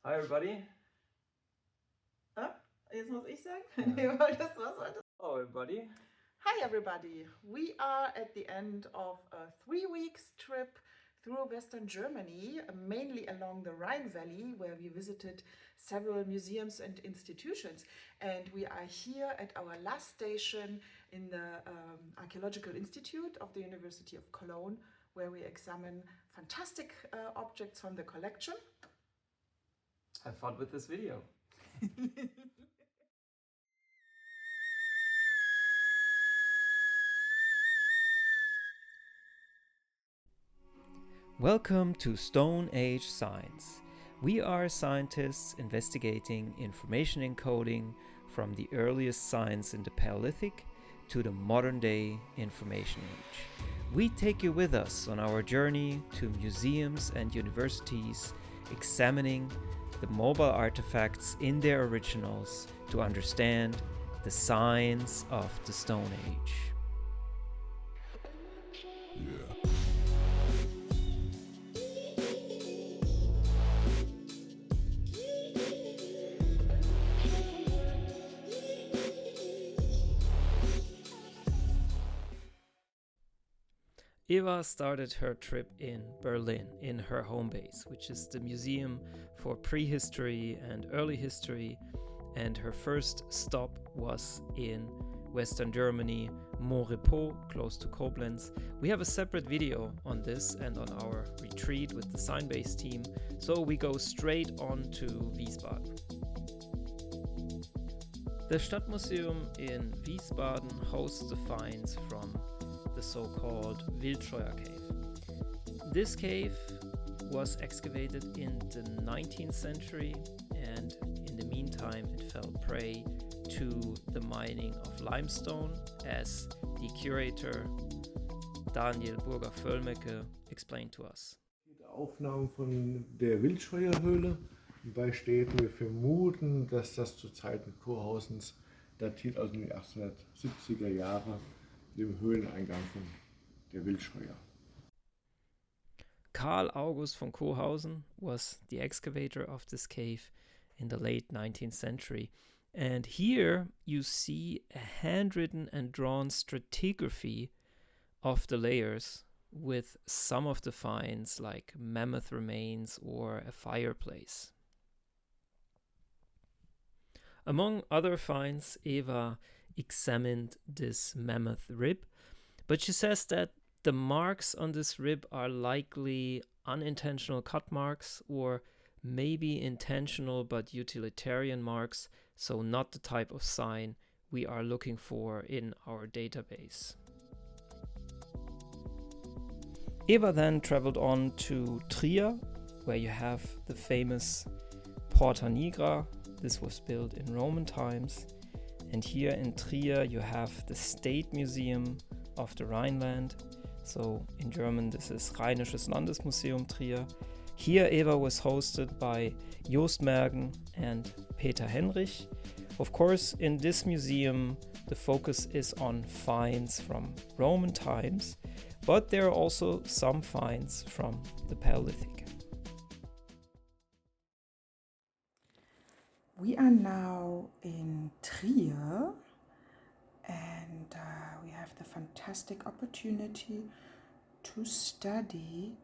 Hi everybody. Jetzt muss ich sagen? Nee, weil das was heute. Hello everybody. Hi everybody. We are at the end of a 3 weeks trip through Western Germany, mainly along the Rhine Valley, where we visited several museums and institutions. And we are here at our last station in the Archaeological Institute of the University of Cologne, where we examine fantastic objects from the collection. Have fun with this video. Welcome to Stone Age Science. We are scientists investigating information encoding from the earliest science in the Paleolithic to the modern day information age. We take you with us on our journey to museums and universities, examining the mobile artifacts in their originals to understand the science of the Stone Age. Eva started her trip in Berlin, in her home base, which is the Museum for Prehistory and Early History, and her first stop was in Western Germany, Montrepos, close to Koblenz. We have a separate video on this and on our retreat with the SignBase team, so we go straight on to Wiesbaden. The Stadtmuseum in Wiesbaden hosts the finds from the so-called Wildscheuer Cave. This cave was excavated in the 19th century, and in the meantime it fell prey to the mining of limestone, as the curator Daniel Burger-Völmecke explained to us. Aufnahmen von der Wildscheuerhöhle bei Städten. Wir vermuten, dass das zu Zeiten Kurhausens datiert, also in die 1870er Jahre, dem Höhleneingang von der Wildscheuer. Karl August von Cohausen was the excavator of this cave in the late 19th century. And here you see a handwritten and drawn stratigraphy of the layers with some of the finds like mammoth remains or a fireplace. Among other finds, Eva examined this mammoth rib, but she says that the marks on this rib are likely unintentional cut marks or maybe intentional but utilitarian marks, so not the type of sign we are looking for in our database. Eva then traveled on to Trier, where you have the famous Porta Nigra. This was built in Roman times. And here in Trier you have the State Museum of the Rhineland. So in German this is Rheinisches Landesmuseum Trier. Here Eva was hosted by Joost Mergen and Peter Henrich. Of course, in this museum the focus is on finds from Roman times, but there are also some finds from the Paleolithic. We are now in Trier, and we have the fantastic opportunity to study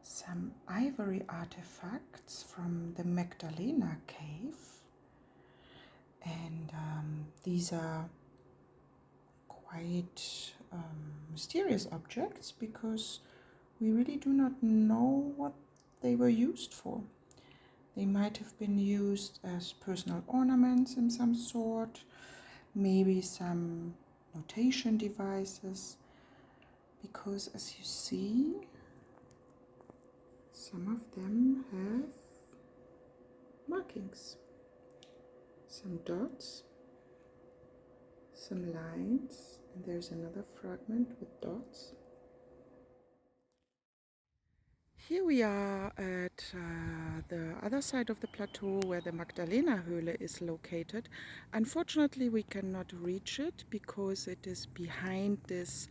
some ivory artifacts from the Magdalena Cave. And these are quite mysterious objects because we really do not know what they were used for. They might have been used as personal ornaments in some sort, maybe some notation devices, because as you see, some of them have markings, some dots, some lines, and there's another fragment with dots. Here we are at the other side of the plateau where the Magdalena Höhle is located. Unfortunately, we cannot reach it because it is behind this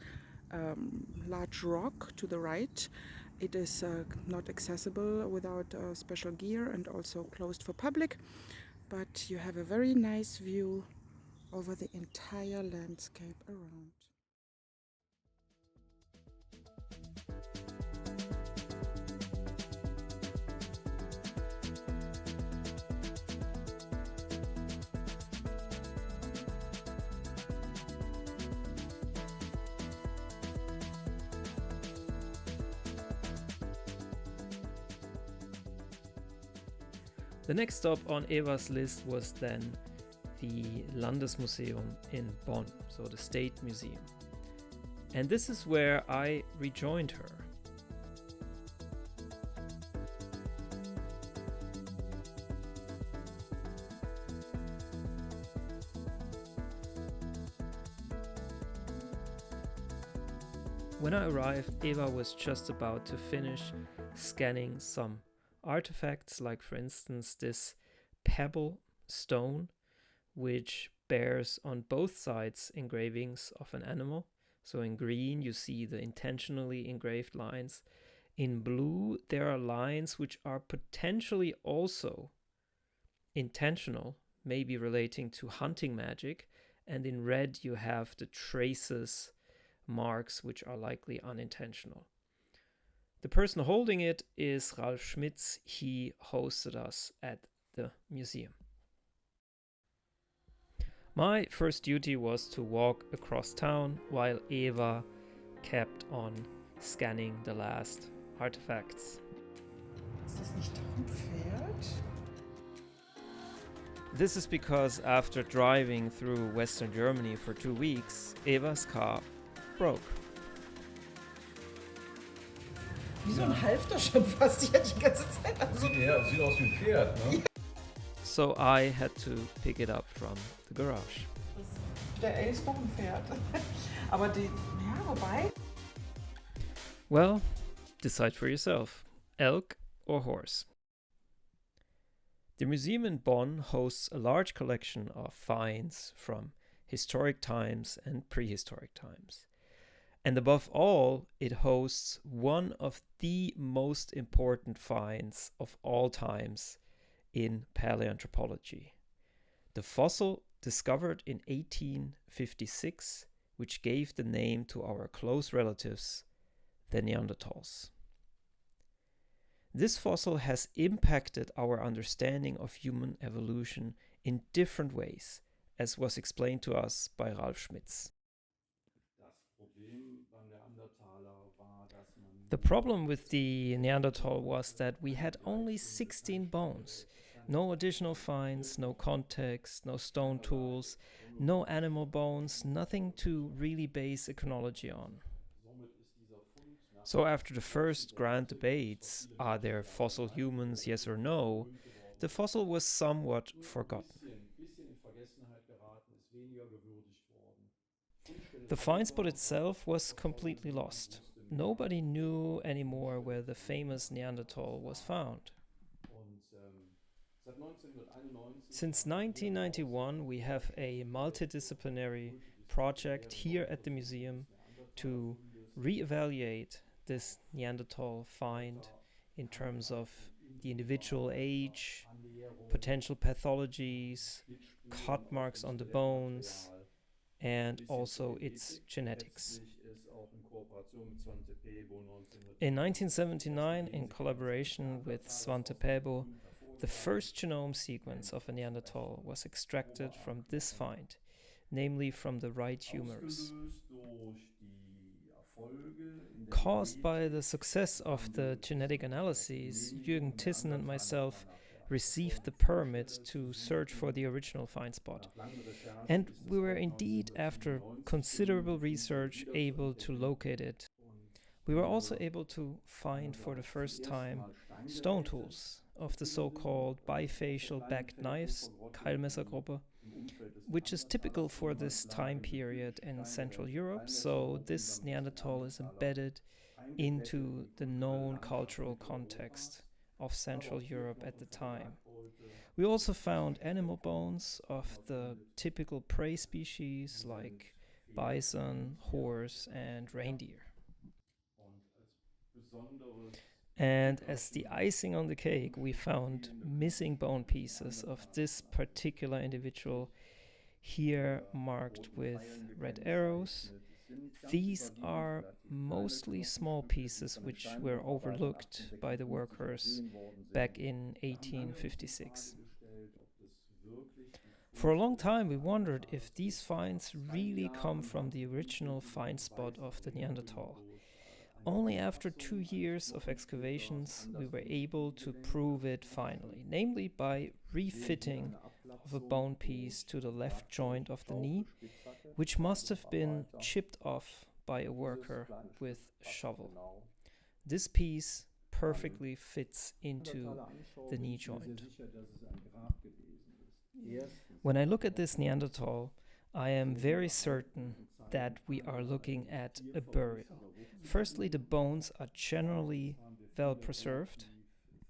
large rock to the right, It is not accessible without special gear and also closed for public, but you have a very nice view over the entire landscape around. The next stop on Eva's list was then the Landesmuseum in Bonn, so the State Museum. And this is where I rejoined her. When I arrived, Eva was just about to finish scanning some artifacts, like for instance this pebble stone, which bears on both sides engravings of an animal. So in green you see the intentionally engraved lines. In blue there are lines which are potentially also intentional, maybe relating to hunting magic, and in red you have the traces, marks, which are likely unintentional. The person holding it is Ralf Schmitz. He hosted us at the museum. My first duty was to walk across town while Eva kept on scanning the last artifacts. Ist das nicht doch ein Pferd? This is because after driving through Western Germany for 2 weeks, Eva's car broke. Wieso ein Halfter schon fast hier die ganze Zeit? Also Ja, sieht aus wie ein Pferd, ne? So I had to pick it up from the garage. der L ist doch ein Pferd. Aber die, ja, wobei. Well, decide for yourself, elk or horse. The museum in Bonn hosts a large collection of finds from historic times and prehistoric times. And above all, it hosts one of the most important finds of all times in paleoanthropology. The fossil discovered in 1856, which gave the name to our close relatives, the Neanderthals. This fossil has impacted our understanding of human evolution in different ways, as was explained to us by Ralf Schmitz. The problem with the Neanderthal was that we had only 16 bones. No additional finds, no context, no stone tools, no animal bones, nothing to really base a chronology on. So after the first grand debates, are there fossil humans, yes or no, the fossil was somewhat forgotten. The find spot itself was completely lost. Nobody knew anymore where the famous Neanderthal was found. Since 1991, we have a multidisciplinary project here at the museum to re-evaluate this Neanderthal find in terms of the individual age, potential pathologies, cut marks on the bones, and also its genetics. In 1979, in collaboration with Svante Pääbo, the first genome sequence of a Neanderthal was extracted from this find, namely from the right humerus. Caused by the success of the genetic analyses, Jürgen Thyssen and myself received the permit to search for the original find spot. And we were indeed, after considerable research, able to locate it. We were also able to find for the first time stone tools of the so-called bifacial backed knives, Keilmessergruppe, which is typical for this time period in Central Europe. So this Neanderthal is embedded into the known cultural context of Central Europe at the time. We also found animal bones of the typical prey species like bison, horse, and reindeer. And as the icing on the cake, we found missing bone pieces of this particular individual, here marked with red arrows. These are mostly small pieces which were overlooked by the workers back in 1856. For a long time we wondered if these finds really come from the original find spot of the Neanderthal. Only after 2 years of excavations we were able to prove it finally, namely by refitting of a bone piece to the left joint of the knee, which must have been chipped off by a worker with a shovel. This piece perfectly fits into the knee joint. When I look at this Neanderthal, I am very certain that we are looking at a burial. Firstly, the bones are generally well preserved,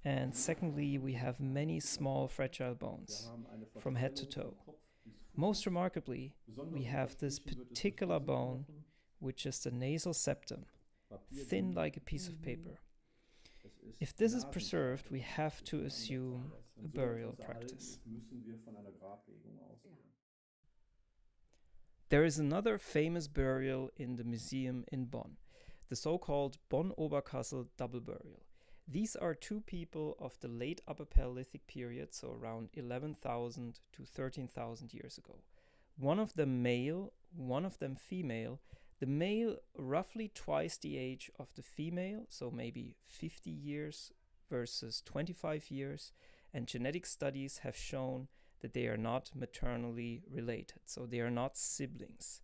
and secondly, we have many small fragile bones from head to toe. Most remarkably, we have this particular bone, which is the nasal septum, thin like a piece of paper. If this is preserved, we have to assume a burial practice. There is another famous burial in the museum in Bonn, the so-called Bonn-Oberkassel double burial. These are two people of the Late Upper Paleolithic period, so around 11,000 to 13,000 years ago. One of them male, one of them female. The male roughly twice the age of the female, so maybe 50 years versus 25 years, and genetic studies have shown that they are not maternally related, so they are not siblings.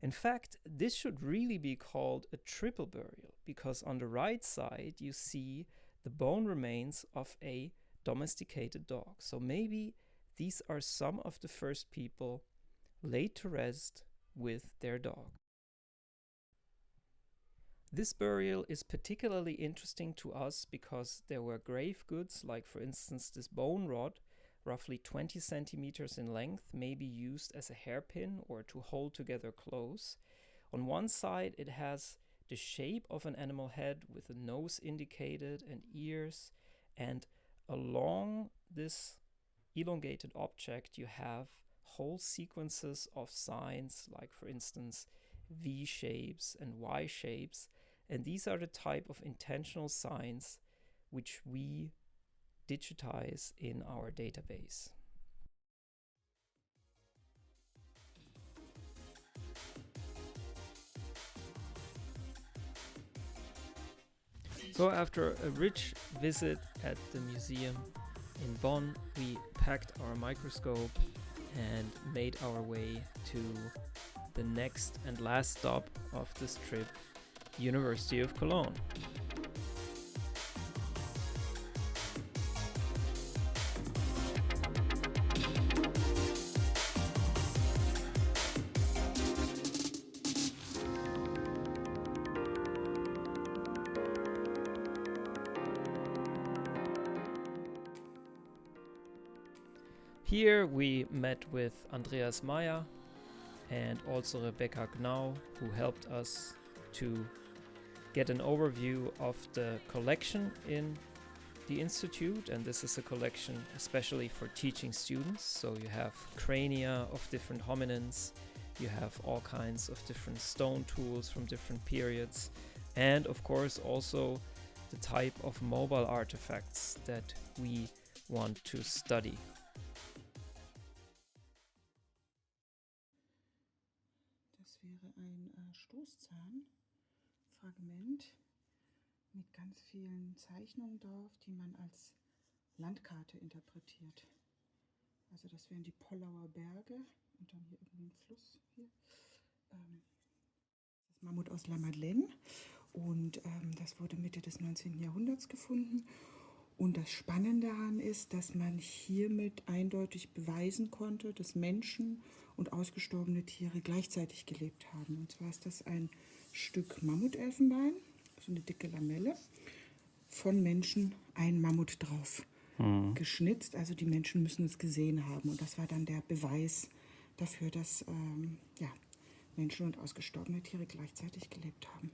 In fact, this should really be called a triple burial, because on the right side you see the bone remains of a domesticated dog. So maybe these are some of the first people laid to rest with their dog. This burial is particularly interesting to us because there were grave goods, like for instance this bone rod, roughly 20 centimeters in length, may be used as a hairpin or to hold together clothes. On one side it has the shape of an animal head with a nose indicated and ears, and along this elongated object you have whole sequences of signs, like for instance V shapes and Y shapes, and these are the type of intentional signs which we digitize in our database. So after a rich visit at the museum in Bonn, we packed our microscope and made our way to the next and last stop of this trip, University of Cologne. Here we met with Andreas Meyer and also Rebecca Gnau, who helped us to get an overview of the collection in the Institute. And this is a collection especially for teaching students. So you have crania of different hominins, you have all kinds of different stone tools from different periods, and of course also the type of mobile artifacts that we want to study. Das wäre ein Stoßzahnfragment mit ganz vielen Zeichnungen drauf, die man als Landkarte interpretiert. Also das wären die Pollauer Berge und dann hier irgendwie ein Fluss hier. Das Mammut aus La Madeleine, und das wurde Mitte des 19. Jahrhunderts gefunden. Und das Spannende daran ist, dass man hiermit eindeutig beweisen konnte, dass Menschen und ausgestorbene Tiere gleichzeitig gelebt haben. Und zwar ist das ein Stück Mammutelfenbein, so eine dicke Lamelle, von Menschen ein Mammut drauf geschnitzt. Also die Menschen müssen es gesehen haben. Und das war dann der Beweis dafür, dass Menschen und ausgestorbene Tiere gleichzeitig gelebt haben.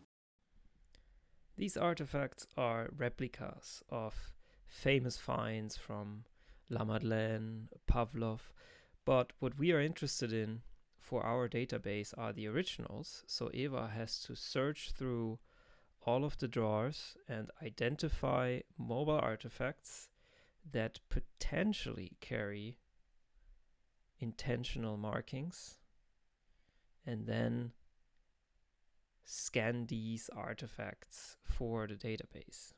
These artifacts are replicas of famous finds from La Madeleine, Pavlov, but what we are interested in for our database are the originals, so Eva has to search through all of the drawers and identify mobile artifacts that potentially carry intentional markings, and then scan these artifacts for the database.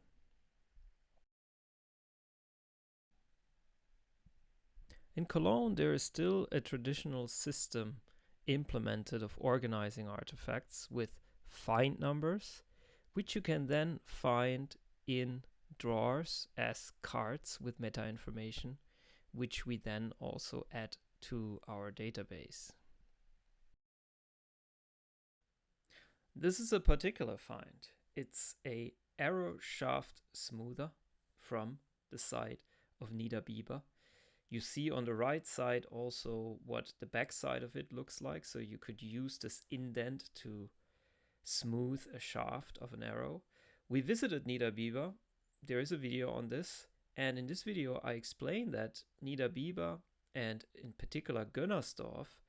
In Cologne, there is still a traditional system implemented of organizing artifacts with find numbers, which you can then find in drawers as cards with meta information, which we then also add to our database. This is a particular find. It's a arrow shaft smoother from the site of Niederbiber. You see on the right side also what the back side of it looks like, so you could use this indent to smooth a shaft of an arrow. We visited Niederbiber. There is a video on this, and in this video I explain that Niederbiber and in particular Gönnersdorf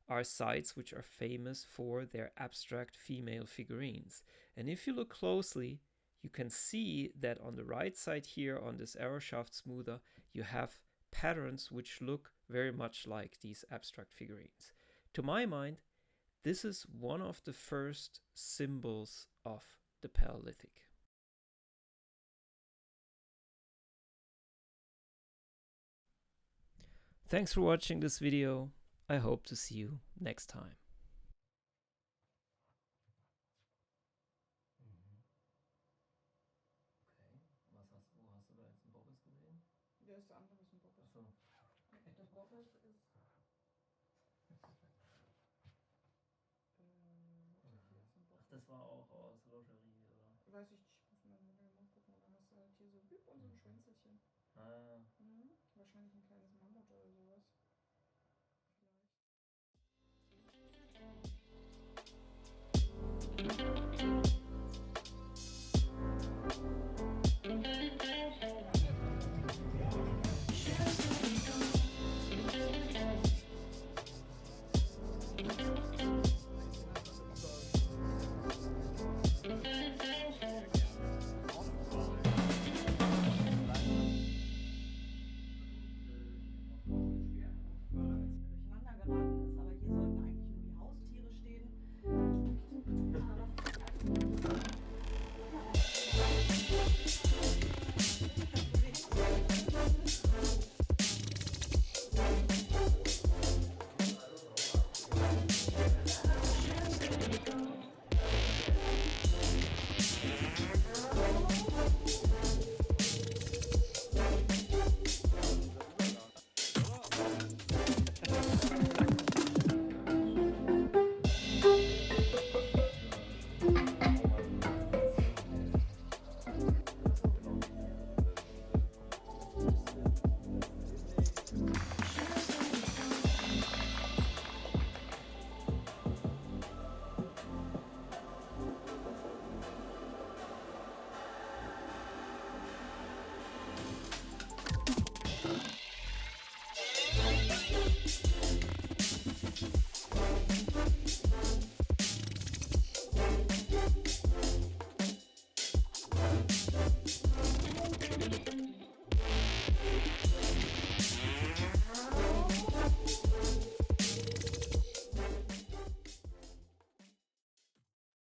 are sites which are famous for their abstract female figurines. And if you look closely, you can see that on the right side here on this arrow shaft smoother, you have patterns which look very much like these abstract figurines. To my mind, this is one of the first symbols of the Paleolithic. Thanks for watching this video. I hope to see you next time. Okay, wo hast du da jetzt einen Bobbes gesehen? Der ist der andere ist ein Bobbes. Achso. Okay. Der Bobbes ist. Hier ist ein Bobbes. Ach, das war auch aus Rogerie, oder? Weiß ich nicht, muss man mal gucken. Und dann hast du halt hier so Büb und so ein Schwänzelchen. Ah. Wahrscheinlich ein kleines Mammut oder sowas.